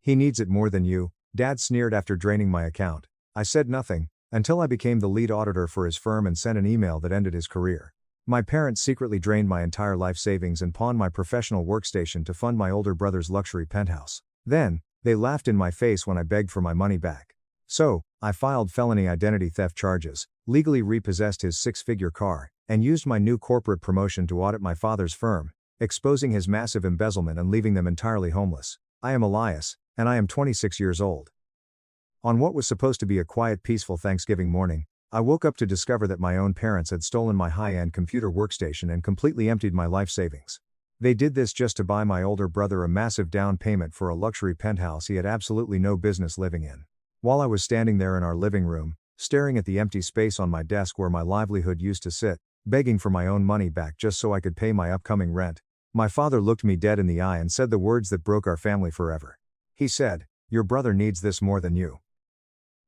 He needs it more than you, Dad sneered after draining my account. I said nothing, until I became the lead auditor for his firm and sent an email that ended his career. My parents secretly drained my entire life savings and pawned my professional workstation to fund my older brother's luxury penthouse. Then, they laughed in my face when I begged for my money back. So, I filed felony identity theft charges, legally repossessed his six-figure car, and used my new corporate promotion to audit my father's firm, exposing his massive embezzlement and leaving them entirely homeless. I am Elias, and I am 26 years old. On what was supposed to be a quiet, peaceful Thanksgiving morning, I woke up to discover that my own parents had stolen my high-end computer workstation and completely emptied my life savings. They did this just to buy my older brother a massive down payment for a luxury penthouse he had absolutely no business living in. While I was standing there in our living room, staring at the empty space on my desk where my livelihood used to sit, begging for my own money back just so I could pay my upcoming rent, my father looked me dead in the eye and said the words that broke our family forever. He said, "Your brother needs this more than you.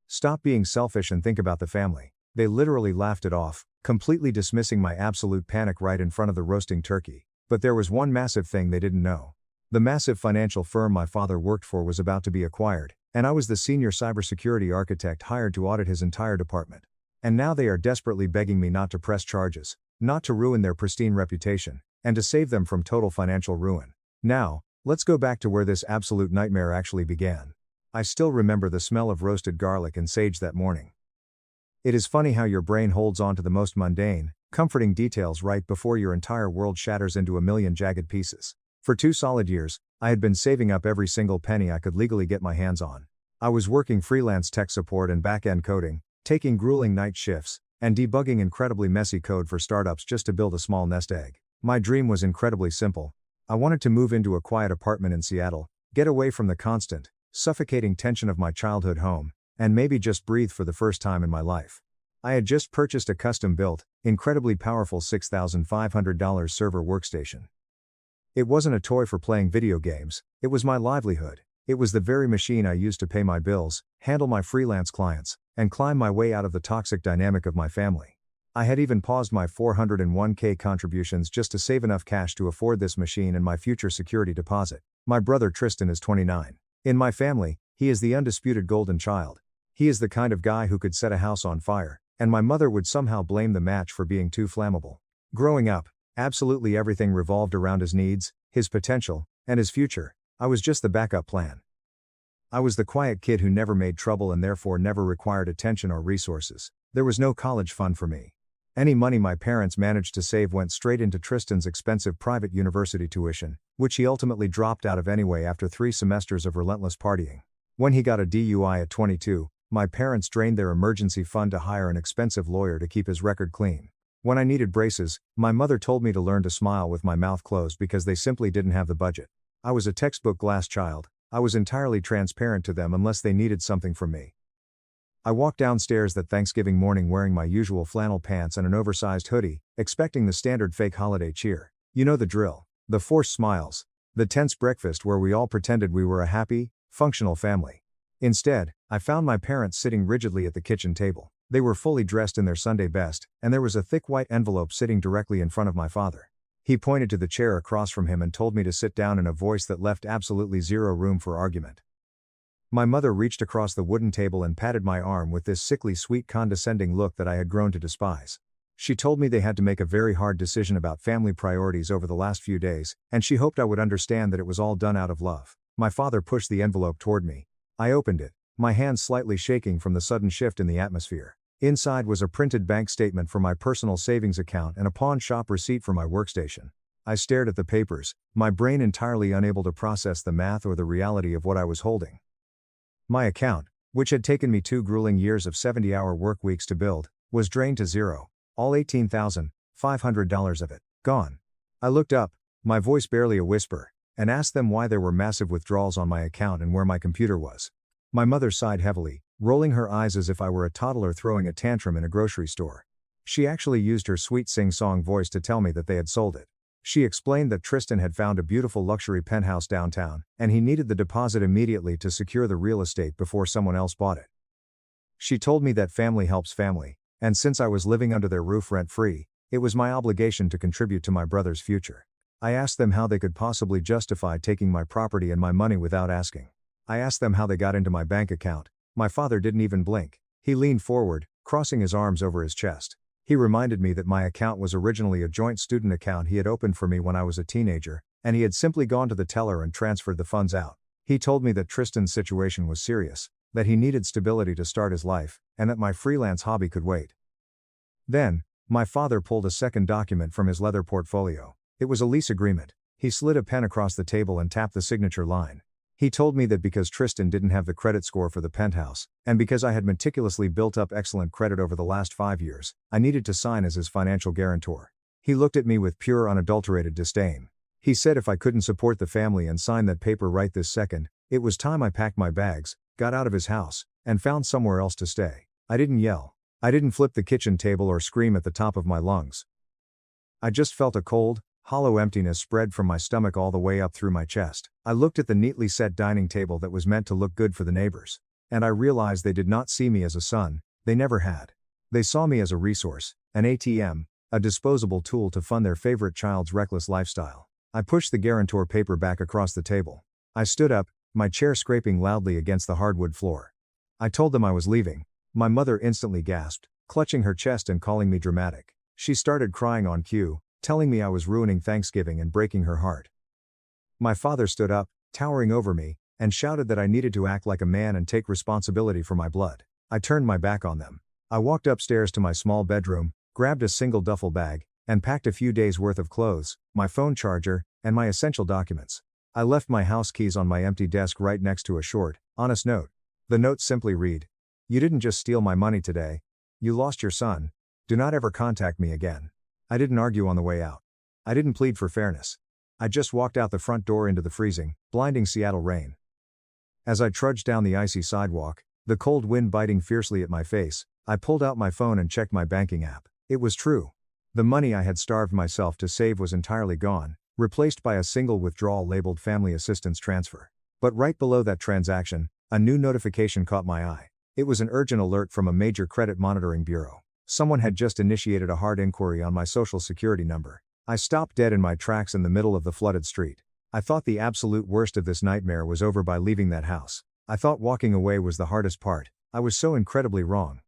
Stop being selfish and think about the family." They literally laughed it off, completely dismissing my absolute panic right in front of the roasting turkey. But there was one massive thing they didn't know. The massive financial firm my father worked for was about to be acquired, and I was the senior cybersecurity architect hired to audit his entire department. And now they are desperately begging me not to press charges, not to ruin their pristine reputation, and to save them from total financial ruin. Now, let's go back to where this absolute nightmare actually began. I still remember the smell of roasted garlic and sage that morning. It is funny how your brain holds on to the most mundane, comforting details right before your entire world shatters into a million jagged pieces. For 2 solid years, I had been saving up every single penny I could legally get my hands on. I was working freelance tech support and back-end coding, taking grueling night shifts, and debugging incredibly messy code for startups just to build a small nest egg. My dream was incredibly simple. I wanted to move into a quiet apartment in Seattle, get away from the constant, suffocating tension of my childhood home, and maybe just breathe for the first time in my life. I had just purchased a custom-built, incredibly powerful $6,500 server workstation. It wasn't a toy for playing video games, it was my livelihood. It was the very machine I used to pay my bills, handle my freelance clients, and climb my way out of the toxic dynamic of my family. I had even paused my 401k contributions just to save enough cash to afford this machine and my future security deposit. My brother Tristan is 29. In my family, he is the undisputed golden child. He is the kind of guy who could set a house on fire, and my mother would somehow blame the match for being too flammable. Growing up, absolutely everything revolved around his needs, his potential, and his future. I was just the backup plan. I was the quiet kid who never made trouble and therefore never required attention or resources. There was no college fund for me. Any money my parents managed to save went straight into Tristan's expensive private university tuition, which he ultimately dropped out of anyway after 3 semesters of relentless partying. When he got a DUI at 22, my parents drained their emergency fund to hire an expensive lawyer to keep his record clean. When I needed braces, my mother told me to learn to smile with my mouth closed because they simply didn't have the budget. I was a textbook glass child. I was entirely transparent to them unless they needed something from me. I walked downstairs that Thanksgiving morning wearing my usual flannel pants and an oversized hoodie, expecting the standard fake holiday cheer. You know the drill. The forced smiles. The tense breakfast where we all pretended we were a happy, functional family. Instead, I found my parents sitting rigidly at the kitchen table. They were fully dressed in their Sunday best, and there was a thick white envelope sitting directly in front of my father. He pointed to the chair across from him and told me to sit down in a voice that left absolutely zero room for argument. My mother reached across the wooden table and patted my arm with this sickly sweet condescending look that I had grown to despise. She told me they had to make a very hard decision about family priorities over the last few days, and she hoped I would understand that it was all done out of love. My father pushed the envelope toward me. I opened it, my hands slightly shaking from the sudden shift in the atmosphere. Inside was a printed bank statement for my personal savings account and a pawn shop receipt for my workstation. I stared at the papers, my brain entirely unable to process the math or the reality of what I was holding. My account, which had taken me 2 grueling years of 70-hour work weeks to build, was drained to zero, all $18,500 of it, gone. I looked up, my voice barely a whisper, and asked them why there were massive withdrawals on my account and where my computer was. My mother sighed heavily, rolling her eyes as if I were a toddler throwing a tantrum in a grocery store. She actually used her sweet sing-song voice to tell me that they had sold it. She explained that Tristan had found a beautiful luxury penthouse downtown, and he needed the deposit immediately to secure the real estate before someone else bought it. She told me that family helps family, and since I was living under their roof rent-free, it was my obligation to contribute to my brother's future. I asked them how they could possibly justify taking my property and my money without asking. I asked them how they got into my bank account. My father didn't even blink. He leaned forward, crossing his arms over his chest. He reminded me that my account was originally a joint student account he had opened for me when I was a teenager, and he had simply gone to the teller and transferred the funds out. He told me that Tristan's situation was serious, that he needed stability to start his life, and that my freelance hobby could wait. Then, my father pulled a second document from his leather portfolio. It was a lease agreement. He slid a pen across the table and tapped the signature line. He told me that because Tristan didn't have the credit score for the penthouse, and because I had meticulously built up excellent credit over the last 5 years, I needed to sign as his financial guarantor. He looked at me with pure unadulterated disdain. He said if I couldn't support the family and sign that paper right this second, it was time I packed my bags, got out of his house, and found somewhere else to stay. I didn't yell. I didn't flip the kitchen table or scream at the top of my lungs. I just felt a cold, hollow emptiness spread from my stomach all the way up through my chest. I looked at the neatly set dining table that was meant to look good for the neighbors. And I realized they did not see me as a son, they never had. They saw me as a resource, an ATM, a disposable tool to fund their favorite child's reckless lifestyle. I pushed the guarantor paper back across the table. I stood up, my chair scraping loudly against the hardwood floor. I told them I was leaving. My mother instantly gasped, clutching her chest and calling me dramatic. She started crying on cue, telling me I was ruining Thanksgiving and breaking her heart. My father stood up, towering over me, and shouted that I needed to act like a man and take responsibility for my blood. I turned my back on them. I walked upstairs to my small bedroom, grabbed a single duffel bag, and packed a few days' worth of clothes, my phone charger, and my essential documents. I left my house keys on my empty desk right next to a short, honest note. The note simply read, "You didn't just steal my money today. You lost your son. Do not ever contact me again." I didn't argue on the way out. I didn't plead for fairness. I just walked out the front door into the freezing, blinding Seattle rain. As I trudged down the icy sidewalk, the cold wind biting fiercely at my face, I pulled out my phone and checked my banking app. It was true. The money I had starved myself to save was entirely gone, replaced by a single withdrawal labeled Family Assistance Transfer. But right below that transaction, a new notification caught my eye. It was an urgent alert from a major credit monitoring bureau. Someone had just initiated a hard inquiry on my social security number. I stopped dead in my tracks in the middle of the flooded street. I thought the absolute worst of this nightmare was over by leaving that house. I thought walking away was the hardest part. I was so incredibly wrong.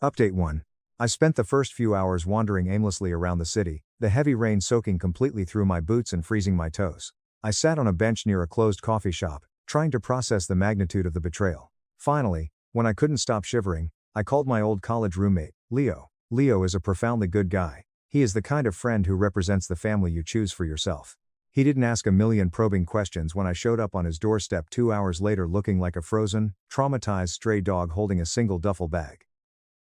Update 1. I spent the first few hours wandering aimlessly around the city, the heavy rain soaking completely through my boots and freezing my toes. I sat on a bench near a closed coffee shop, trying to process the magnitude of the betrayal. Finally, when I couldn't stop shivering, I called my old college roommate, Leo. Leo is a profoundly good guy. He is the kind of friend who represents the family you choose for yourself. He didn't ask a million probing questions when I showed up on his doorstep 2 hours later looking like a frozen, traumatized stray dog holding a single duffel bag.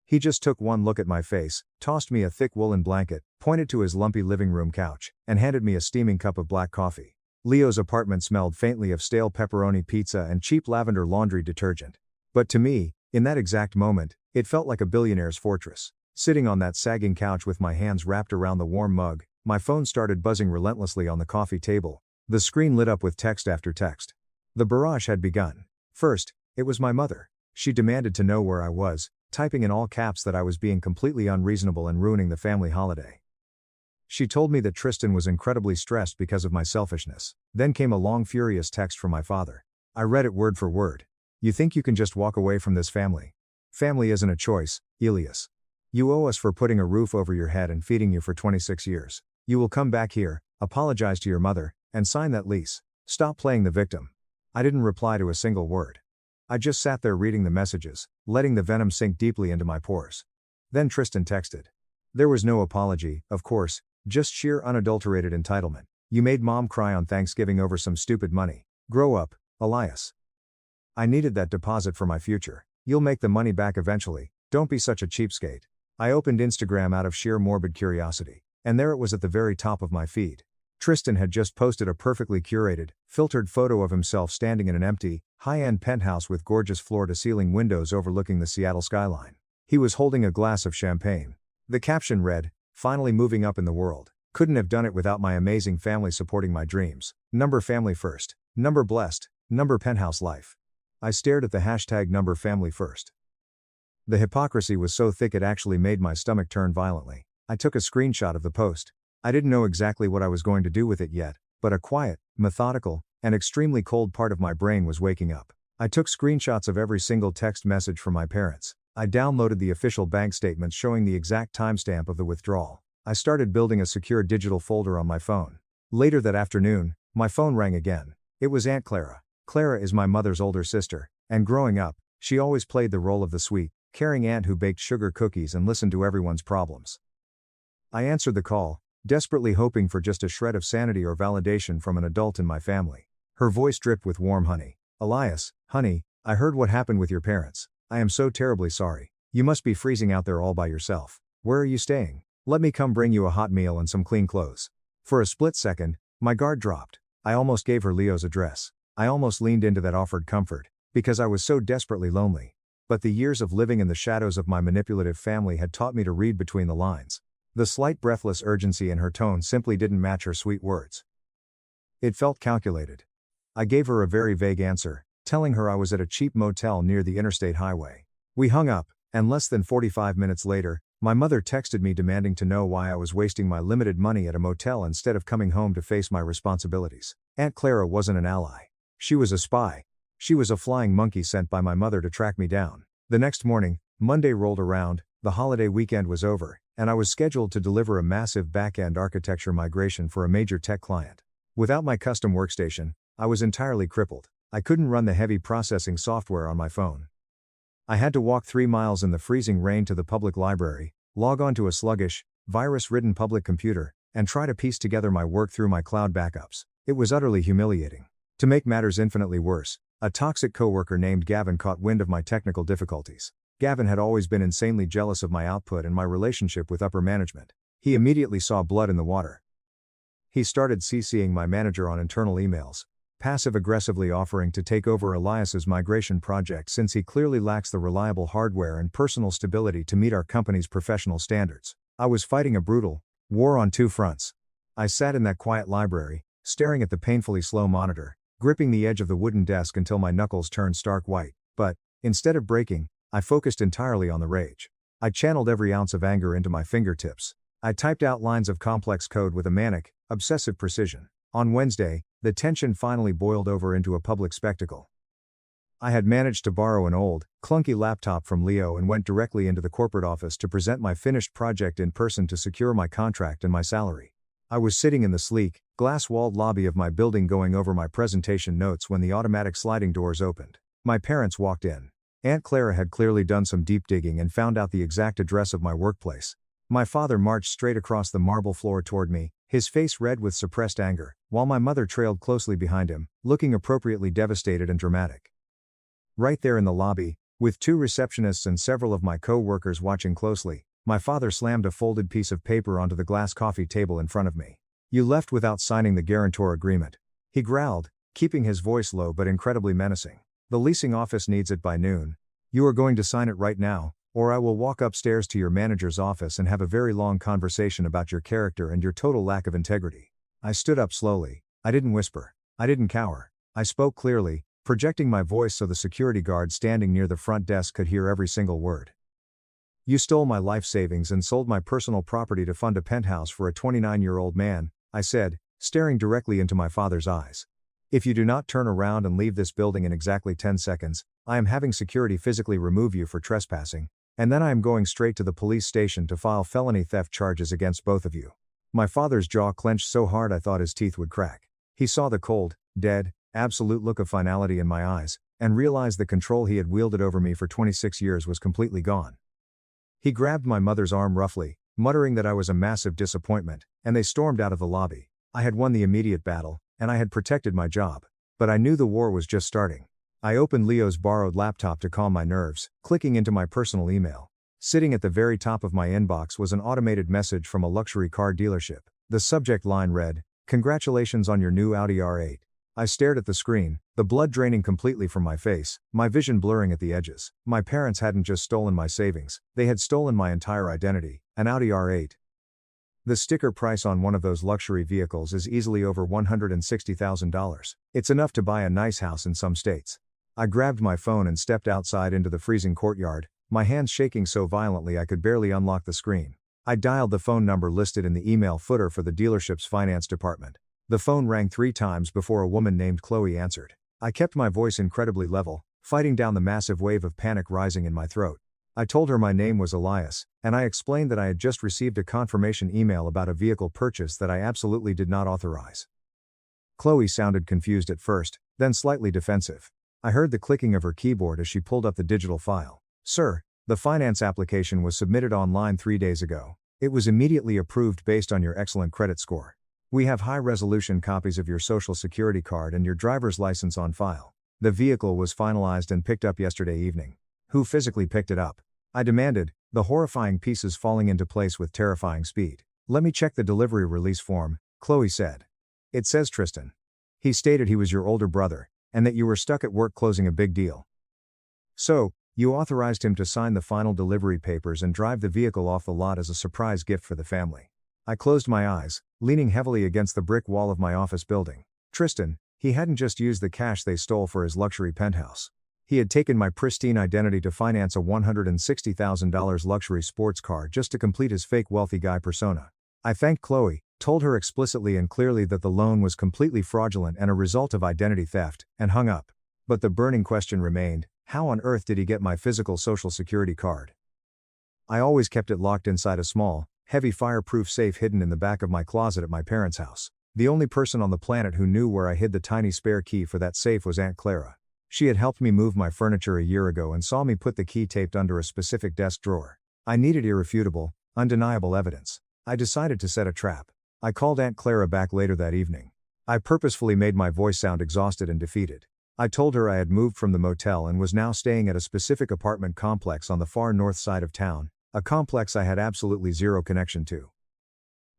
He just took one look at my face, tossed me a thick woolen blanket, pointed to his lumpy living room couch, and handed me a steaming cup of black coffee. Leo's apartment smelled faintly of stale pepperoni pizza and cheap lavender laundry detergent. But to me, in that exact moment, it felt like a billionaire's fortress. Sitting on that sagging couch with my hands wrapped around the warm mug, my phone started buzzing relentlessly on the coffee table. The screen lit up with text after text. The barrage had begun. First, it was my mother. She demanded to know where I was, typing in all caps that I was being completely unreasonable and ruining the family holiday. She told me that Tristan was incredibly stressed because of my selfishness. Then came a long furious text from my father. I read it word for word. "You think you can just walk away from this family? Family isn't a choice, Elias. You owe us for putting a roof over your head and feeding you for 26 years. You will come back here, apologize to your mother, and sign that lease. Stop playing the victim." I didn't reply to a single word. I just sat there reading the messages, letting the venom sink deeply into my pores. Then Tristan texted. There was no apology, of course, just sheer unadulterated entitlement. "You made mom cry on Thanksgiving over some stupid money. Grow up, Elias. I needed that deposit for my future. You'll make the money back eventually, don't be such a cheapskate." I opened Instagram out of sheer morbid curiosity, and there it was at the very top of my feed. Tristan had just posted a perfectly curated, filtered photo of himself standing in an empty, high-end penthouse with gorgeous floor-to-ceiling windows overlooking the Seattle skyline. He was holding a glass of champagne. The caption read, "Finally moving up in the world. Couldn't have done it without my amazing family supporting my dreams. Number family first. Number blessed. Number penthouse life." I stared at the hashtag number family first. The hypocrisy was so thick it actually made my stomach turn violently. I took a screenshot of the post. I didn't know exactly what I was going to do with it yet, but a quiet, methodical, An extremely cold part of my brain was waking up. I took screenshots of every single text message from my parents. I downloaded the official bank statements showing the exact timestamp of the withdrawal. I started building a secure digital folder on my phone. Later that afternoon, my phone rang again. It was Aunt Clara. Clara is my mother's older sister, and growing up, she always played the role of the sweet, caring aunt who baked sugar cookies and listened to everyone's problems. I answered the call, desperately hoping for just a shred of sanity or validation from an adult in my family. Her voice dripped with warm honey. Elias, honey, I heard what happened with your parents. I am so terribly sorry. You must be freezing out there all by yourself. Where are you staying? Let me come bring you a hot meal and some clean clothes. For a split second, my guard dropped. I almost gave her Leo's address. I almost leaned into that offered comfort, because I was so desperately lonely. But the years of living in the shadows of my manipulative family had taught me to read between the lines. The slight breathless urgency in her tone simply didn't match her sweet words. It felt calculated. I gave her a very vague answer, telling her I was at a cheap motel near the interstate highway. We hung up, and less than 45 minutes later, my mother texted me demanding to know why I was wasting my limited money at a motel instead of coming home to face my responsibilities. Aunt Clara wasn't an ally. She was a spy. She was a flying monkey sent by my mother to track me down. The next morning, Monday rolled around, the holiday weekend was over, and I was scheduled to deliver a massive back-end architecture migration for a major tech client. Without my custom workstation, I was entirely crippled. I couldn't run the heavy processing software on my phone. I had to walk 3 miles in the freezing rain to the public library, log on to a sluggish, virus-ridden public computer, and try to piece together my work through my cloud backups. It was utterly humiliating. To make matters infinitely worse, a toxic coworker named Gavin caught wind of my technical difficulties. Gavin had always been insanely jealous of my output and my relationship with upper management. He immediately saw blood in the water. He started CCing my manager on internal emails, passive-aggressively offering to take over Elias's migration project since he clearly lacks the reliable hardware and personal stability to meet our company's professional standards. I was fighting a brutal war on 2 fronts. I sat in that quiet library, staring at the painfully slow monitor, gripping the edge of the wooden desk until my knuckles turned stark white, but, instead of breaking, I focused entirely on the rage. I channeled every ounce of anger into my fingertips. I typed out lines of complex code with a manic, obsessive precision. On Wednesday, the tension finally boiled over into a public spectacle. I had managed to borrow an old, clunky laptop from Leo and went directly into the corporate office to present my finished project in person to secure my contract and my salary. I was sitting in the sleek, glass-walled lobby of my building going over my presentation notes when the automatic sliding doors opened. My parents walked in. Aunt Clara had clearly done some deep digging and found out the exact address of my workplace. My father marched straight across the marble floor toward me, his face red with suppressed anger, while my mother trailed closely behind him, looking appropriately devastated and dramatic. Right there in the lobby, with 2 receptionists and several of my co-workers watching closely, my father slammed a folded piece of paper onto the glass coffee table in front of me. "You left without signing the guarantor agreement," he growled, keeping his voice low but incredibly menacing. "The leasing office needs it by noon. You are going to sign it right now, or I will walk upstairs to your manager's office and have a very long conversation about your character and your total lack of integrity." I stood up slowly. I didn't whisper. I didn't cower. I spoke clearly, projecting my voice so the security guard standing near the front desk could hear every single word. "You stole my life savings and sold my personal property to fund a penthouse for a 29-year-old man," I said, staring directly into my father's eyes. "If you do not turn around and leave this building in exactly 10 seconds, I am having security physically remove you for trespassing, and then I am going straight to the police station to file felony theft charges against both of you." My father's jaw clenched so hard I thought his teeth would crack. He saw the cold, dead, absolute look of finality in my eyes, and realized the control he had wielded over me for 26 years was completely gone. He grabbed my mother's arm roughly, muttering that I was a massive disappointment, and they stormed out of the lobby. I had won the immediate battle, and I had protected my job. But I knew the war was just starting. I opened Leo's borrowed laptop to calm my nerves, clicking into my personal email. Sitting at the very top of my inbox was an automated message from a luxury car dealership. The subject line read, "Congratulations on your new Audi R8. I stared at the screen, the blood draining completely from my face, my vision blurring at the edges. My parents hadn't just stolen my savings, they had stolen my entire identity, an Audi R8. The sticker price on one of those luxury vehicles is easily over $160,000. It's enough to buy a nice house in some states. I grabbed my phone and stepped outside into the freezing courtyard, my hands shaking so violently I could barely unlock the screen. I dialed the phone number listed in the email footer for the dealership's finance department. The phone rang 3 times before a woman named Chloe answered. I kept my voice incredibly level, fighting down the massive wave of panic rising in my throat. I told her my name was Elias, and I explained that I had just received a confirmation email about a vehicle purchase that I absolutely did not authorize. Chloe sounded confused at first, then slightly defensive. I heard the clicking of her keyboard as she pulled up the digital file. Sir, the finance application was submitted online 3 days ago. It was immediately approved based on your excellent credit score. We have high-resolution copies of your social security card and your driver's license on file. The vehicle was finalized and picked up yesterday evening. Who physically picked it up? I demanded, the horrifying pieces falling into place with terrifying speed. Let me check the delivery release form, Chloe said. It says Tristan. He stated he was your older brother, and that you were stuck at work closing a big deal. So, you authorized him to sign the final delivery papers and drive the vehicle off the lot as a surprise gift for the family. I closed my eyes, leaning heavily against the brick wall of my office building. Tristan, he hadn't just used the cash they stole for his luxury penthouse. He had taken my pristine identity to finance a $160,000 luxury sports car just to complete his fake wealthy guy persona. I thanked Chloe, told her explicitly and clearly that the loan was completely fraudulent and a result of identity theft, and hung up. But the burning question remained, how on earth did he get my physical social security card? I always kept it locked inside a small, heavy fireproof safe hidden in the back of my closet at my parents' house. The only person on the planet who knew where I hid the tiny spare key for that safe was Aunt Clara. She had helped me move my furniture a year ago and saw me put the key taped under a specific desk drawer. I needed irrefutable, undeniable evidence. I decided to set a trap. I called Aunt Clara back later that evening. I purposefully made my voice sound exhausted and defeated. I told her I had moved from the motel and was now staying at a specific apartment complex on the far north side of town, a complex I had absolutely zero connection to.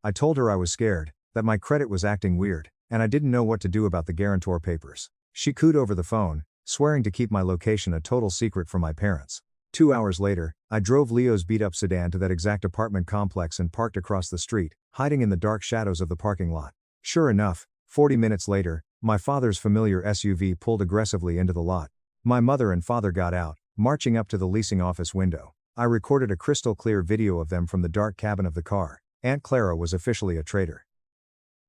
I told her I was scared, that my credit was acting weird, and I didn't know what to do about the guarantor papers. She cooed over the phone, swearing to keep my location a total secret from my parents. 2 hours later, I drove Leo's beat-up sedan to that exact apartment complex and parked across the street, hiding in the dark shadows of the parking lot. Sure enough, 40 minutes later, my father's familiar SUV pulled aggressively into the lot. My mother and father got out, marching up to the leasing office window. I recorded a crystal-clear video of them from the dark cabin of the car. Aunt Clara was officially a traitor.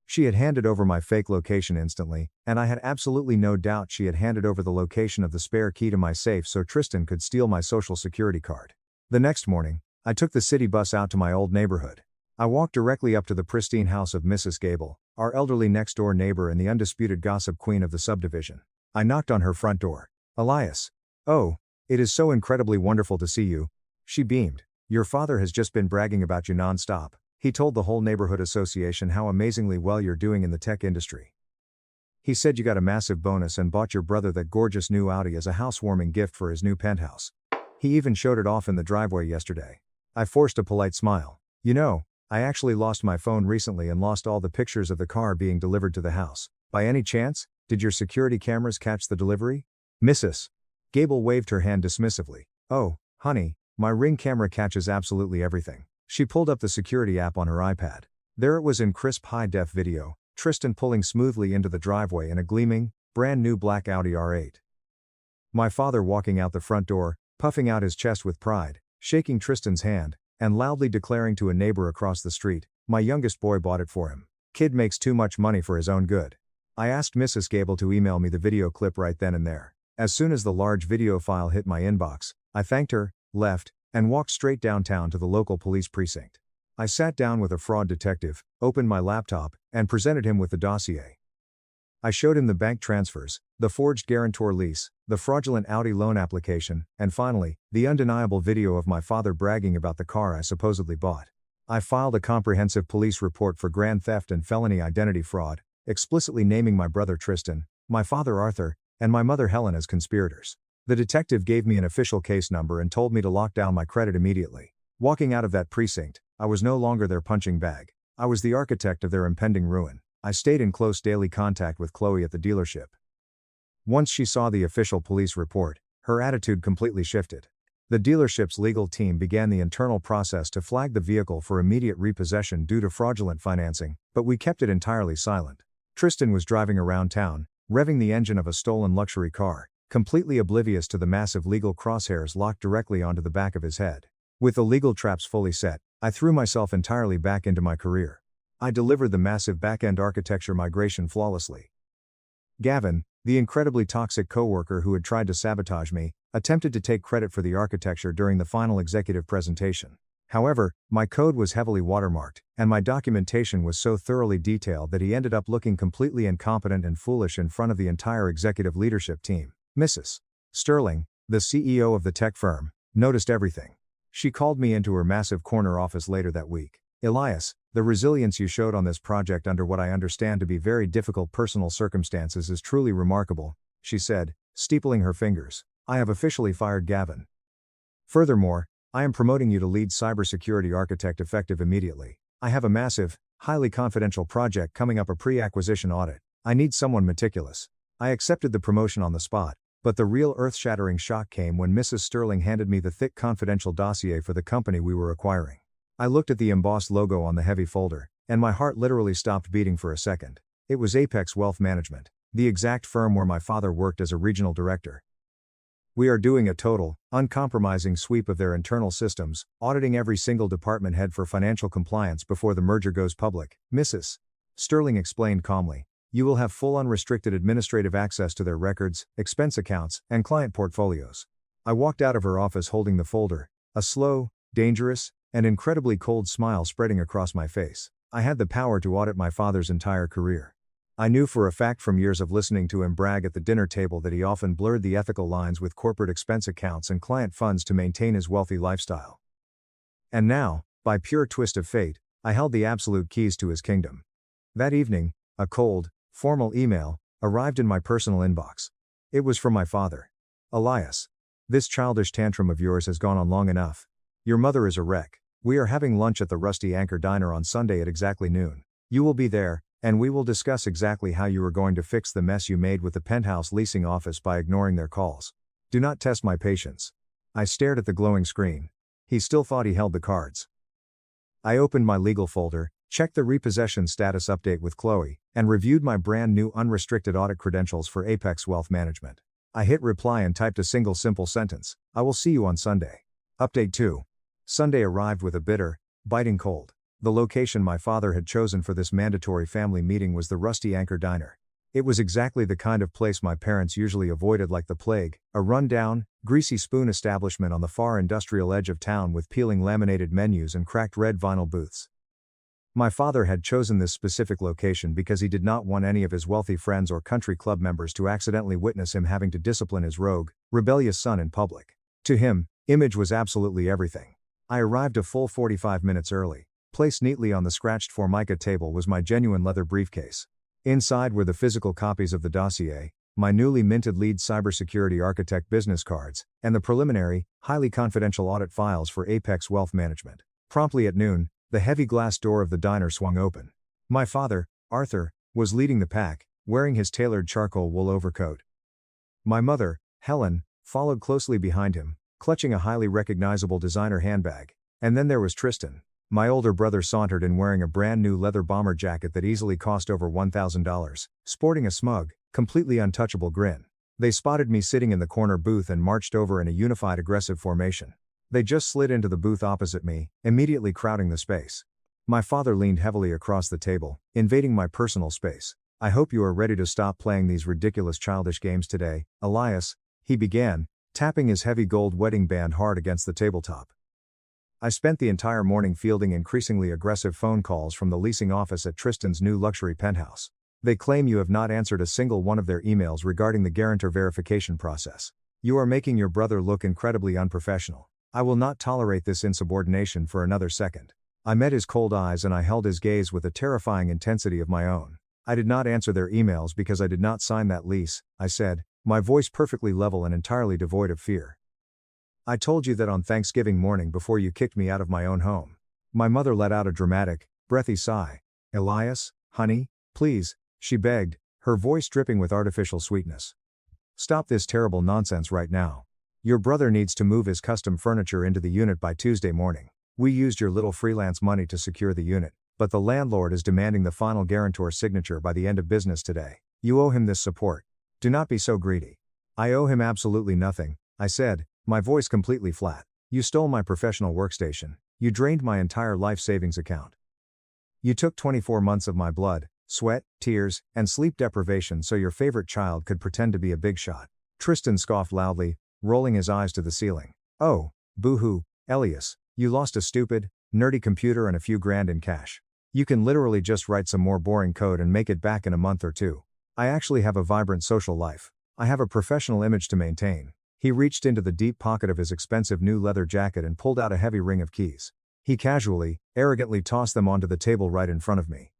She had handed over my fake location instantly, and I had absolutely no doubt she had handed over the location of the spare key to my safe so Tristan could steal my social security card. The next morning, I took the city bus out to my old neighborhood. I walked directly up to the pristine house of Mrs. Gable, our elderly next-door neighbor and the undisputed gossip queen of the subdivision. I knocked on her front door. Elias. Oh, it is so incredibly wonderful to see you. She beamed. Your father has just been bragging about you non-stop. He told the whole neighborhood association how amazingly well you're doing in the tech industry. He said you got a massive bonus and bought your brother that gorgeous new Audi as a housewarming gift for his new penthouse. He even showed it off in the driveway yesterday. I forced a polite smile. You know, I actually lost my phone recently and lost all the pictures of the car being delivered to the house. By any chance, did your security cameras catch the delivery? Mrs. Gable waved her hand dismissively. Oh, honey, my Ring camera catches absolutely everything. She pulled up the security app on her iPad. There it was in crisp high-def video, Tristan pulling smoothly into the driveway in a gleaming, brand new black Audi R8. My father walking out the front door, puffing out his chest with pride, shaking Tristan's hand, and loudly declaring to a neighbor across the street, my youngest boy bought it for him. Kid makes too much money for his own good. I asked Mrs. Gable to email me the video clip right then and there. As soon as the large video file hit my inbox, I thanked her, left, and walked straight downtown to the local police precinct. I sat down with a fraud detective, opened my laptop, and presented him with the dossier. I showed him the bank transfers, the forged guarantor lease, the fraudulent Audi loan application, and finally, the undeniable video of my father bragging about the car I supposedly bought. I filed a comprehensive police report for grand theft and felony identity fraud, explicitly naming my brother Tristan, my father Arthur, and my mother Helen as conspirators. The detective gave me an official case number and told me to lock down my credit immediately. Walking out of that precinct, I was no longer their punching bag. I was the architect of their impending ruin. I stayed in close daily contact with Chloe at the dealership. Once she saw the official police report, her attitude completely shifted. The dealership's legal team began the internal process to flag the vehicle for immediate repossession due to fraudulent financing, but we kept it entirely silent. Tristan was driving around town, revving the engine of a stolen luxury car, completely oblivious to the massive legal crosshairs locked directly onto the back of his head. With the legal traps fully set, I threw myself entirely back into my career. I delivered the massive back-end architecture migration flawlessly. Gavin, the incredibly toxic coworker who had tried to sabotage me, attempted to take credit for the architecture during the final executive presentation. However, my code was heavily watermarked, and my documentation was so thoroughly detailed that he ended up looking completely incompetent and foolish in front of the entire executive leadership team. Mrs. Sterling, the CEO of the tech firm, noticed everything. She called me into her massive corner office later that week. Elias, the resilience you showed on this project under what I understand to be very difficult personal circumstances is truly remarkable, she said, steepling her fingers. I have officially fired Gavin. Furthermore, I am promoting you to lead cybersecurity architect effective immediately. I have a massive, highly confidential project coming up, a pre-acquisition audit. I need someone meticulous. I accepted the promotion on the spot, but the real earth-shattering shock came when Mrs. Sterling handed me the thick confidential dossier for the company we were acquiring. I looked at the embossed logo on the heavy folder, and my heart literally stopped beating for a second. It was Apex Wealth Management, the exact firm where my father worked as a regional director. We are doing a total, uncompromising sweep of their internal systems, auditing every single department head for financial compliance before the merger goes public, Mrs. Sterling explained calmly. You will have full unrestricted administrative access to their records, expense accounts, and client portfolios. I walked out of her office holding the folder, a slow, dangerous, and incredibly cold smile spreading across my face. I had the power to audit my father's entire career. I knew for a fact from years of listening to him brag at the dinner table that he often blurred the ethical lines with corporate expense accounts and client funds to maintain his wealthy lifestyle. And now, by pure twist of fate, I held the absolute keys to his kingdom. That evening, a cold, formal email arrived in my personal inbox. It was from my father. Elias. This childish tantrum of yours has gone on long enough. Your mother is a wreck. We are having lunch at the Rusty Anchor Diner on Sunday at exactly noon. You will be there, and we will discuss exactly how you are going to fix the mess you made with the penthouse leasing office by ignoring their calls. Do not test my patience. I stared at the glowing screen. He still thought he held the cards. I opened my legal folder, checked the repossession status update with Chloe, and reviewed my brand new unrestricted audit credentials for Apex Wealth Management. I hit reply and typed a single simple sentence. I will see you on Sunday. Update 2. Sunday arrived with a bitter, biting cold. The location my father had chosen for this mandatory family meeting was the Rusty Anchor Diner. It was exactly the kind of place my parents usually avoided like the plague, a run-down, greasy spoon establishment on the far industrial edge of town with peeling laminated menus and cracked red vinyl booths. My father had chosen this specific location because he did not want any of his wealthy friends or country club members to accidentally witness him having to discipline his rogue, rebellious son in public. To him, image was absolutely everything. I arrived a full 45 minutes early. Placed neatly on the scratched Formica table was my genuine leather briefcase. Inside were the physical copies of the dossier, my newly minted lead cybersecurity architect business cards, and the preliminary, highly confidential audit files for Apex Wealth Management. Promptly at noon, the heavy glass door of the diner swung open. My father, Arthur, was leading the pack, wearing his tailored charcoal wool overcoat. My mother, Helen, followed closely behind him, clutching a highly recognizable designer handbag. And then there was Tristan. My older brother sauntered in wearing a brand new leather bomber jacket that easily cost over $1,000, sporting a smug, completely untouchable grin. They spotted me sitting in the corner booth and marched over in a unified aggressive formation. They just slid into the booth opposite me, immediately crowding the space. My father leaned heavily across the table, invading my personal space. I hope you are ready to stop playing these ridiculous childish games today, Elias, he began, tapping his heavy gold wedding band hard against the tabletop. I spent the entire morning fielding increasingly aggressive phone calls from the leasing office at Tristan's new luxury penthouse. They claim you have not answered a single one of their emails regarding the guarantor verification process. You are making your brother look incredibly unprofessional. I will not tolerate this insubordination for another second. I met his cold eyes and I held his gaze with a terrifying intensity of my own. I did not answer their emails because I did not sign that lease, I said, my voice perfectly level and entirely devoid of fear. I told you that on Thanksgiving morning before you kicked me out of my own home. My mother let out a dramatic, breathy sigh. Elias, honey, please, she begged, her voice dripping with artificial sweetness. Stop this terrible nonsense right now. Your brother needs to move his custom furniture into the unit by Tuesday morning. We used your little freelance money to secure the unit, but the landlord is demanding the final guarantor signature by the end of business today. You owe him this support. Do not be so greedy. I owe him absolutely nothing, I said, my voice completely flat. You stole my professional workstation. You drained my entire life savings account. You took 24 months of my blood, sweat, tears, and sleep deprivation so your favorite child could pretend to be a big shot. Tristan scoffed loudly, rolling his eyes to the ceiling. Oh, boo-hoo, Elias, you lost a stupid, nerdy computer and a few grand in cash. You can literally just write some more boring code and make it back in a month or two. I actually have a vibrant social life. I have a professional image to maintain. He reached into the deep pocket of his expensive new leather jacket and pulled out a heavy ring of keys. He casually, arrogantly tossed them onto the table right in front of me.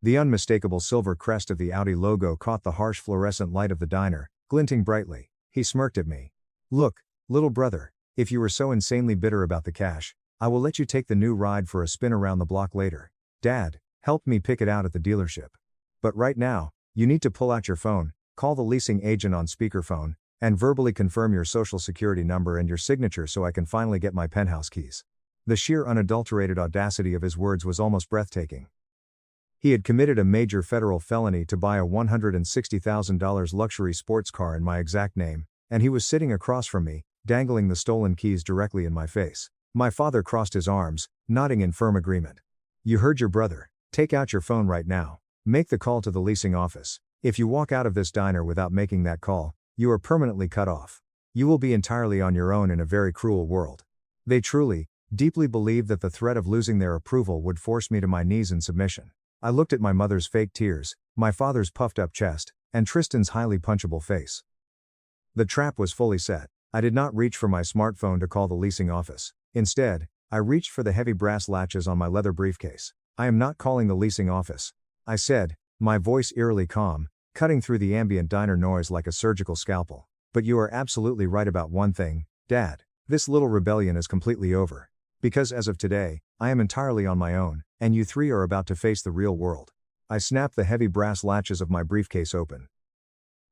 The unmistakable silver crest of the Audi logo caught the harsh fluorescent light of the diner, glinting brightly. He smirked at me. Look, little brother, if you were so insanely bitter about the cash, I will let you take the new ride for a spin around the block later. Dad helped me pick it out at the dealership. But right now, you need to pull out your phone, call the leasing agent on speakerphone, and verbally confirm your social security number and your signature so I can finally get my penthouse keys. The sheer unadulterated audacity of his words was almost breathtaking. He had committed a major federal felony to buy a $160,000 luxury sports car in my exact name, and he was sitting across from me, dangling the stolen keys directly in my face. My father crossed his arms, nodding in firm agreement. You heard your brother. Take out your phone right now. Make the call to the leasing office. If you walk out of this diner without making that call, you are permanently cut off. You will be entirely on your own in a very cruel world. They truly, deeply believed that the threat of losing their approval would force me to my knees in submission. I looked at my mother's fake tears, my father's puffed-up chest, and Tristan's highly punchable face. The trap was fully set. I did not reach for my smartphone to call the leasing office. Instead, I reached for the heavy brass latches on my leather briefcase. I am not calling the leasing office, I said, my voice eerily calm, cutting through the ambient diner noise like a surgical scalpel. But you are absolutely right about one thing, Dad. This little rebellion is completely over. Because as of today, I am entirely on my own, and you three are about to face the real world. I snapped the heavy brass latches of my briefcase open.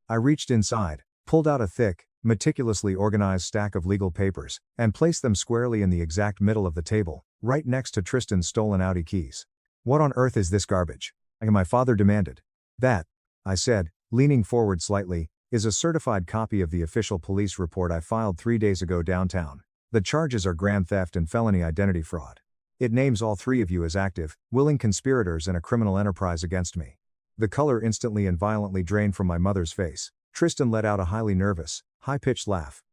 I reached inside, pulled out a thick, meticulously organized stack of legal papers, and placed them squarely in the exact middle of the table, right next to Tristan's stolen Audi keys. What on earth is this garbage? My father demanded. That, I said, leaning forward slightly, is a certified copy of the official police report I filed 3 days ago downtown. The charges are grand theft and felony identity fraud. It names all three of you as active, willing conspirators in a criminal enterprise against me. The color instantly and violently drained from my mother's face. Tristan let out a highly nervous, high-pitched laugh.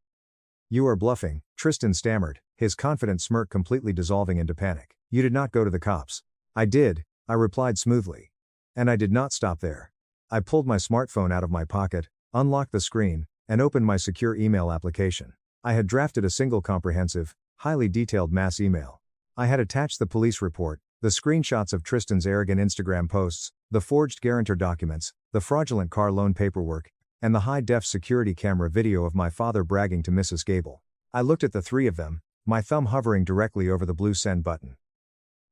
You are bluffing, Tristan stammered, his confident smirk completely dissolving into panic. You did not go to the cops. I did, I replied smoothly. And I did not stop there. I pulled my smartphone out of my pocket, unlocked the screen, and opened my secure email application. I had drafted a single comprehensive, highly detailed mass email. I had attached the police report, the screenshots of Tristan's arrogant Instagram posts, the forged guarantor documents, the fraudulent car loan paperwork, and the high-def security camera video of my father bragging to Mrs. Gable. I looked at the three of them, my thumb hovering directly over the blue send button.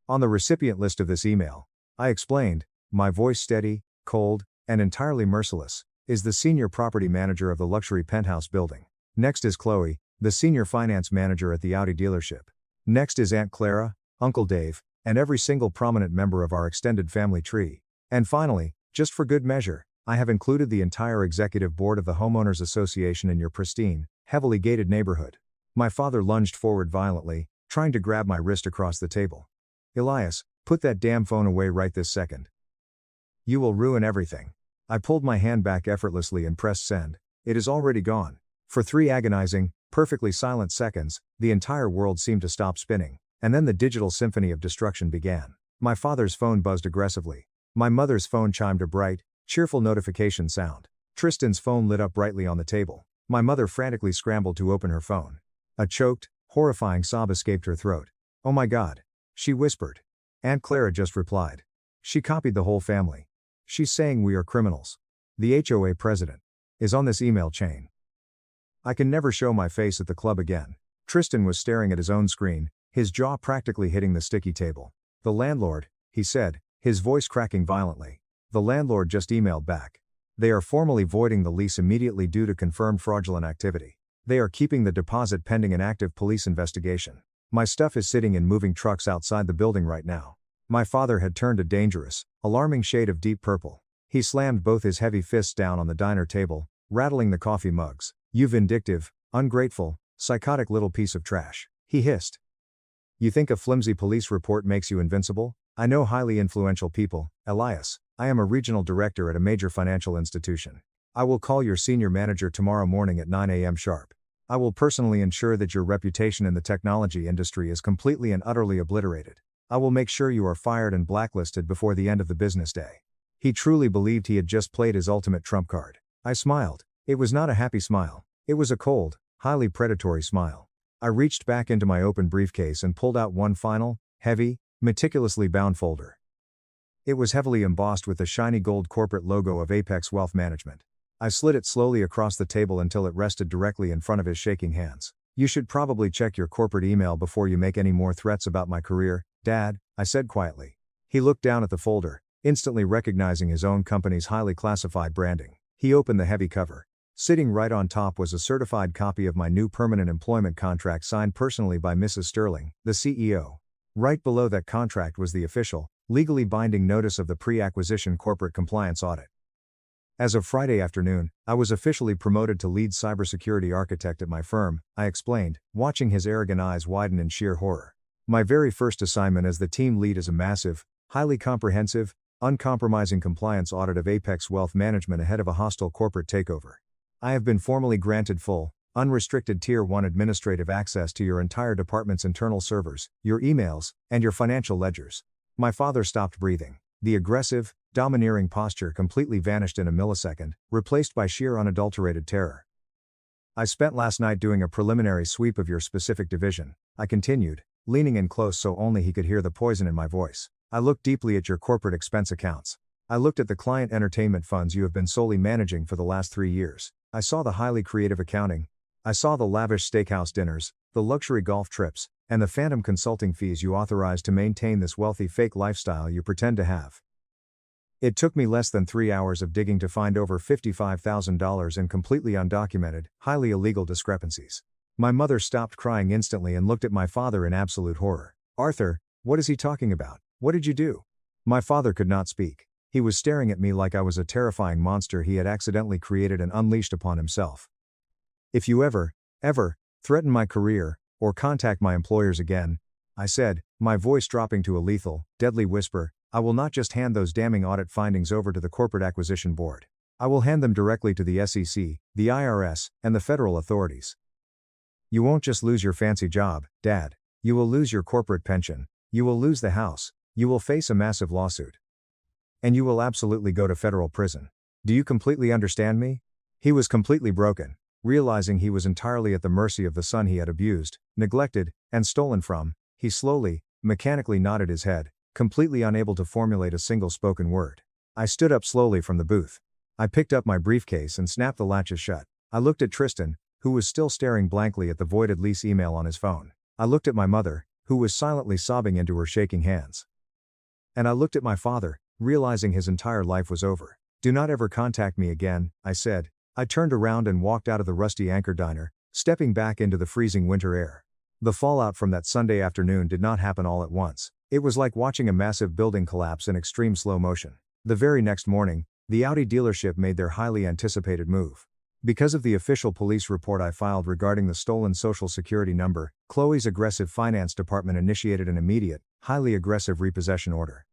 On the recipient list of this email, I explained, my voice steady, cold, and entirely merciless, is the senior property manager of the luxury penthouse building. Next is Chloe, the senior finance manager at the Audi dealership. Next is Aunt Clara, Uncle Dave, and every single prominent member of our extended family tree. And finally, just for good measure, I have included the entire executive board of the Homeowners Association in your pristine, heavily gated neighborhood. My father lunged forward violently, trying to grab my wrist across the table. Elias, put that damn phone away right this second. You will ruin everything. I pulled my hand back effortlessly and pressed send. It is already gone. For 3 agonizing, perfectly silent seconds, the entire world seemed to stop spinning, and then the digital symphony of destruction began. My father's phone buzzed aggressively. My mother's phone chimed a bright, cheerful notification sound. Tristan's phone lit up brightly on the table. My mother frantically scrambled to open her phone. A choked, horrifying sob escaped her throat. Oh my God, she whispered. Aunt Clara just replied. She copied the whole family. She's saying we are criminals. The HOA president is on this email chain. I can never show my face at the club again. Tristan was staring at his own screen, his jaw practically hitting the sticky table. The landlord, he said, his voice cracking violently. The landlord just emailed back. They are formally voiding the lease immediately due to confirmed fraudulent activity. They are keeping the deposit pending an active police investigation. My stuff is sitting in moving trucks outside the building right now. My father had turned a dangerous, alarming shade of deep purple. He slammed both his heavy fists down on the diner table, rattling the coffee mugs. You vindictive, ungrateful, psychotic little piece of trash, he hissed. You think a flimsy police report makes you invincible? I know highly influential people, Elias. I am a regional director at a major financial institution. I will call your senior manager tomorrow morning at 9 a.m. sharp. I will personally ensure that your reputation in the technology industry is completely and utterly obliterated. I will make sure you are fired and blacklisted before the end of the business day. He truly believed he had just played his ultimate trump card. I smiled. It was not a happy smile. It was a cold, highly predatory smile. I reached back into my open briefcase and pulled out one final, heavy, meticulously bound folder. It was heavily embossed with the shiny gold corporate logo of Apex Wealth Management. I slid it slowly across the table until it rested directly in front of his shaking hands. You should probably check your corporate email before you make any more threats about my career, Dad, I said quietly. He looked down at the folder, instantly recognizing his own company's highly classified branding. He opened the heavy cover. Sitting right on top was a certified copy of my new permanent employment contract signed personally by Mrs. Sterling, the CEO. Right below that contract was the official, legally binding notice of the pre-acquisition corporate compliance audit. As of Friday afternoon, I was officially promoted to lead cybersecurity architect at my firm, I explained, watching his arrogant eyes widen in sheer horror. My very first assignment as the team lead is a massive, highly comprehensive, uncompromising compliance audit of Apex Wealth Management ahead of a hostile corporate takeover. I have been formally granted full, unrestricted Tier 1 administrative access to your entire department's internal servers, your emails, and your financial ledgers. My father stopped breathing. The aggressive, domineering posture completely vanished in a millisecond, replaced by sheer unadulterated terror. I spent last night doing a preliminary sweep of your specific division, I continued, leaning in close so only he could hear the poison in my voice. I looked deeply at your corporate expense accounts. I looked at the client entertainment funds you have been solely managing for the last 3 years. I saw the highly creative accounting. I saw the lavish steakhouse dinners, the luxury golf trips, and the phantom consulting fees you authorized to maintain this wealthy fake lifestyle you pretend to have. It took me less than 3 hours of digging to find over $55,000 in completely undocumented, highly illegal discrepancies. My mother stopped crying instantly and looked at my father in absolute horror. Arthur, what is he talking about? What did you do? My father could not speak. He was staring at me like I was a terrifying monster he had accidentally created and unleashed upon himself. If you ever threaten my career, or contact my employers again, I said, my voice dropping to a lethal, deadly whisper, I will not just hand those damning audit findings over to the Corporate Acquisition Board. I will hand them directly to the SEC, the IRS, and the federal authorities. You won't just lose your fancy job, Dad. You will lose your corporate pension. You will lose the house. You will face a massive lawsuit. And you will absolutely go to federal prison. Do you completely understand me? He was completely broken. Realizing he was entirely at the mercy of the son he had abused, neglected, and stolen from, he slowly, mechanically nodded his head, completely unable to formulate a single spoken word. I stood up slowly from the booth. I picked up my briefcase and snapped the latches shut. I looked at Tristan, who was still staring blankly at the voided lease email on his phone. I looked at my mother, who was silently sobbing into her shaking hands. And I looked at my father, realizing his entire life was over. Do not ever contact me again, I said. I turned around and walked out of the rusty Anchor diner, stepping back into the freezing winter air. The fallout from that Sunday afternoon did not happen all at once. It was like watching a massive building collapse in extreme slow motion. The very next morning, the Audi dealership made their highly anticipated move. Because of the official police report I filed regarding the stolen social security number, Chloe's aggressive finance department initiated an immediate, highly aggressive repossession order.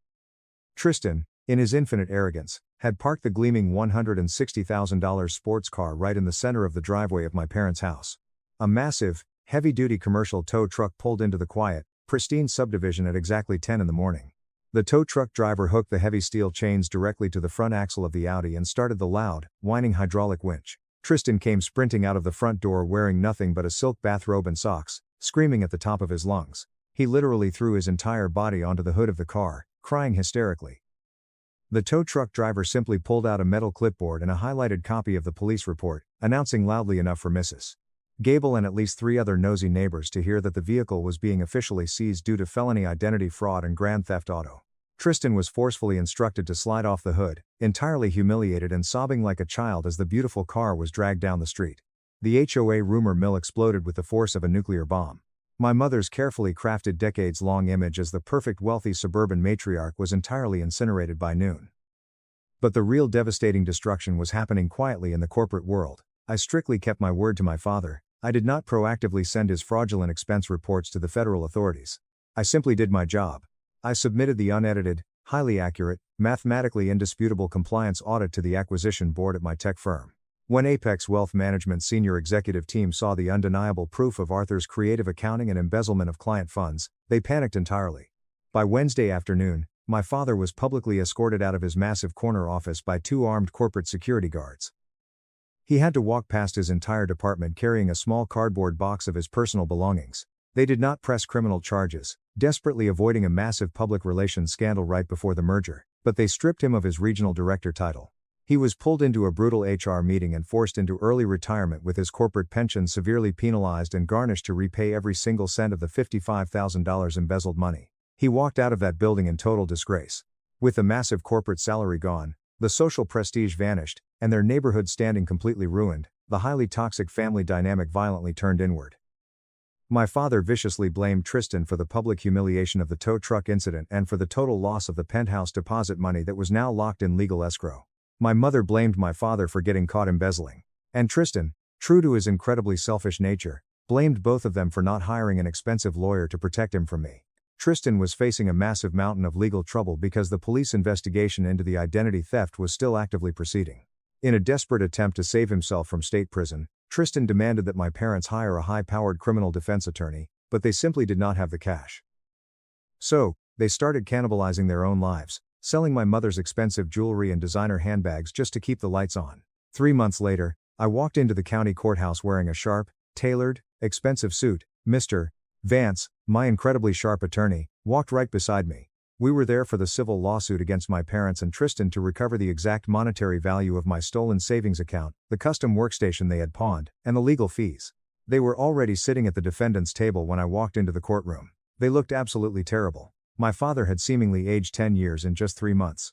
Tristan, in his infinite arrogance, had parked the gleaming $160,000 sports car right in the center of the driveway of my parents' house. A massive, heavy-duty commercial tow truck pulled into the quiet, pristine subdivision at exactly 10 in the morning. The tow truck driver hooked the heavy steel chains directly to the front axle of the Audi and started the loud, whining hydraulic winch. Tristan came sprinting out of the front door wearing nothing but a silk bathrobe and socks, screaming at the top of his lungs. He literally threw his entire body onto the hood of the car, crying hysterically. The tow truck driver simply pulled out a metal clipboard and a highlighted copy of the police report, announcing loudly enough for Mrs. Gable and at least 3 other nosy neighbors to hear that the vehicle was being officially seized due to felony identity fraud and grand theft auto. Tristan was forcefully instructed to slide off the hood, entirely humiliated and sobbing like a child as the beautiful car was dragged down the street. The HOA rumor mill exploded with the force of a nuclear bomb. My mother's carefully crafted decades-long image as the perfect wealthy suburban matriarch was entirely incinerated by noon. But the real devastating destruction was happening quietly in the corporate world. I strictly kept my word to my father. I did not proactively send his fraudulent expense reports to the federal authorities. I simply did my job. I submitted the unedited, highly accurate, mathematically indisputable compliance audit to the acquisition board at my tech firm. When Apex Wealth Management's senior executive team saw the undeniable proof of Arthur's creative accounting and embezzlement of client funds, they panicked entirely. By Wednesday afternoon, my father was publicly escorted out of his massive corner office by 2 armed corporate security guards. He had to walk past his entire department carrying a small cardboard box of his personal belongings. They did not press criminal charges, desperately avoiding a massive public relations scandal right before the merger, but they stripped him of his regional director title. He was pulled into a brutal HR meeting and forced into early retirement with his corporate pension severely penalized and garnished to repay every single cent of the $55,000 embezzled money. He walked out of that building in total disgrace. With the massive corporate salary gone, the social prestige vanished, and their neighborhood standing completely ruined, the highly toxic family dynamic violently turned inward. My father viciously blamed Tristan for the public humiliation of the tow truck incident and for the total loss of the penthouse deposit money that was now locked in legal escrow. My mother blamed my father for getting caught embezzling. And Tristan, true to his incredibly selfish nature, blamed both of them for not hiring an expensive lawyer to protect him from me. Tristan was facing a massive mountain of legal trouble because the police investigation into the identity theft was still actively proceeding. In a desperate attempt to save himself from state prison, Tristan demanded that my parents hire a high-powered criminal defense attorney, but they simply did not have the cash. So, they started cannibalizing their own lives, selling my mother's expensive jewelry and designer handbags just to keep the lights on. 3 months later, I walked into the county courthouse wearing a sharp, tailored, expensive suit. Mr. Vance, my incredibly sharp attorney, walked right beside me. We were there for the civil lawsuit against my parents and Tristan to recover the exact monetary value of my stolen savings account, the custom workstation they had pawned, and the legal fees. They were already sitting at the defendant's table when I walked into the courtroom. They looked absolutely terrible. My father had seemingly aged 10 years in just 3 months.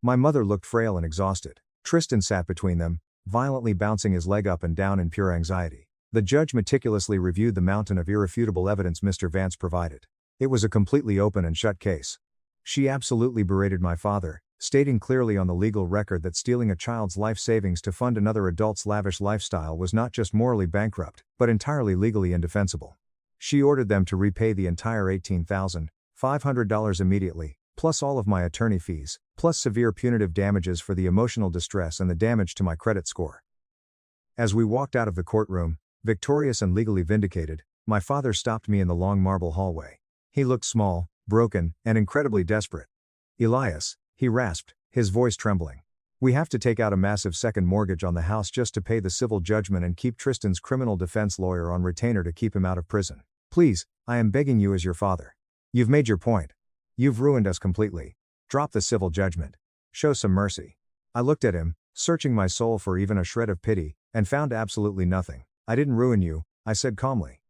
My mother looked frail and exhausted. Tristan sat between them, violently bouncing his leg up and down in pure anxiety. The judge meticulously reviewed the mountain of irrefutable evidence Mr. Vance provided. It was a completely open and shut case. She absolutely berated my father, stating clearly on the legal record that stealing a child's life savings to fund another adult's lavish lifestyle was not just morally bankrupt, but entirely legally indefensible. She ordered them to repay the entire $18,500 immediately, plus all of my attorney fees, plus severe punitive damages for the emotional distress and the damage to my credit score. As we walked out of the courtroom, victorious and legally vindicated, my father stopped me in the long marble hallway. He looked small, broken, and incredibly desperate. "Elias," he rasped, his voice trembling. "We have to take out a massive second mortgage on the house just to pay the civil judgment and keep Tristan's criminal defense lawyer on retainer to keep him out of prison. Please, I am begging you as your father. You've made your point. You've ruined us completely. Drop the civil judgment. Show some mercy." I looked at him, searching my soul for even a shred of pity, and found absolutely nothing. "I didn't ruin you," I said calmly.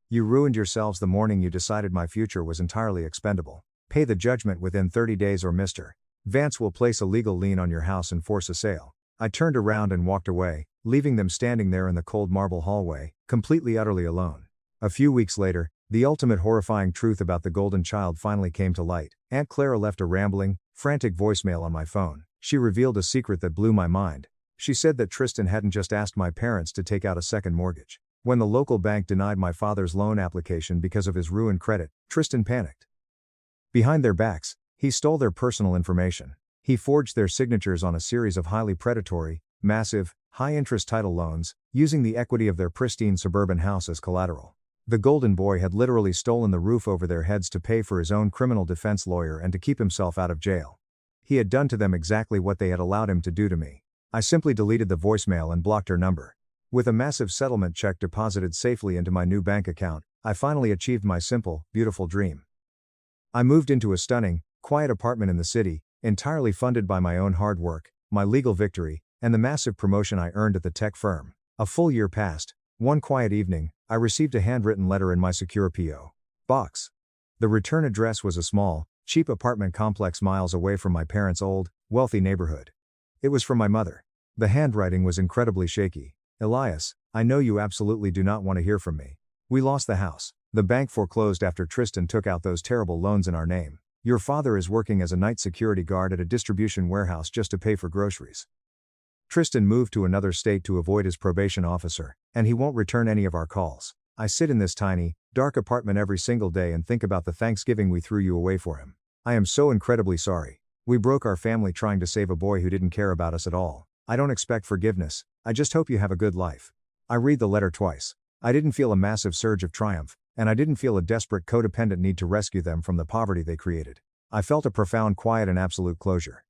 "You ruined yourselves the morning you decided my future was entirely expendable. Pay the judgment within 30 days or Mr. Vance will place a legal lien on your house and force a sale." I turned around and walked away, leaving them standing there in the cold marble hallway, completely utterly alone. A few weeks later, the ultimate horrifying truth about the golden child finally came to light. Aunt Clara left a rambling, frantic voicemail on my phone. She revealed a secret that blew my mind. She said that Tristan hadn't just asked my parents to take out a second mortgage. When the local bank denied my father's loan application because of his ruined credit, Tristan panicked. Behind their backs, he stole their personal information. He forged their signatures on a series of highly predatory, massive, high-interest title loans, using the equity of their pristine suburban house as collateral. The golden boy had literally stolen the roof over their heads to pay for his own criminal defense lawyer and to keep himself out of jail. He had done to them exactly what they had allowed him to do to me. I simply deleted the voicemail and blocked her number. With a massive settlement check deposited safely into my new bank account, I finally achieved my simple, beautiful dream. I moved into a stunning, quiet apartment in the city, entirely funded by my own hard work, my legal victory, and the massive promotion I earned at the tech firm. A full year passed. One quiet evening, I received a handwritten letter in my secure P.O. box. The return address was a small, cheap apartment complex miles away from my parents' old, wealthy neighborhood. It was from my mother. The handwriting was incredibly shaky. "Elias, I know you absolutely do not want to hear from me. We lost the house. The bank foreclosed after Tristan took out those terrible loans in our name. Your father is working as a night security guard at a distribution warehouse just to pay for groceries. Tristan moved to another state to avoid his probation officer, and he won't return any of our calls. I sit in this tiny, dark apartment every single day and think about the Thanksgiving we threw you away for him. I am so incredibly sorry. We broke our family trying to save a boy who didn't care about us at all. I don't expect forgiveness, I just hope you have a good life. I read the letter twice. I didn't feel a massive surge of triumph, and I didn't feel a desperate codependent need to rescue them from the poverty they created. I felt a profound quiet and absolute closure.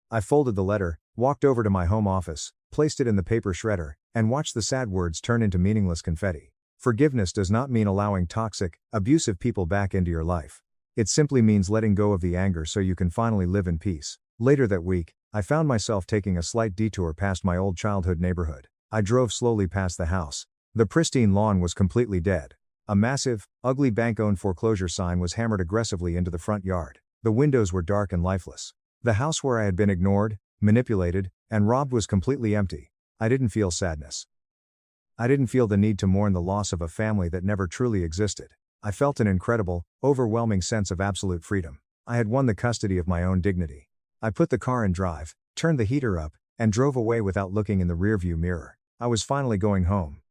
I folded the letter, walked over to my home office, placed it in the paper shredder, and watched the sad words turn into meaningless confetti. Forgiveness does not mean allowing toxic, abusive people back into your life. It simply means letting go of the anger so you can finally live in peace. Later that week, I found myself taking a slight detour past my old childhood neighborhood. I drove slowly past the house. The pristine lawn was completely dead. A massive, ugly bank-owned foreclosure sign was hammered aggressively into the front yard. The windows were dark and lifeless. The house where I had been ignored, manipulated, and robbed was completely empty. I didn't feel sadness. I didn't feel the need to mourn the loss of a family that never truly existed. I felt an incredible, overwhelming sense of absolute freedom. I had won the custody of my own dignity. I put the car in drive, turned the heater up, and drove away without looking in the rearview mirror. I was finally going home.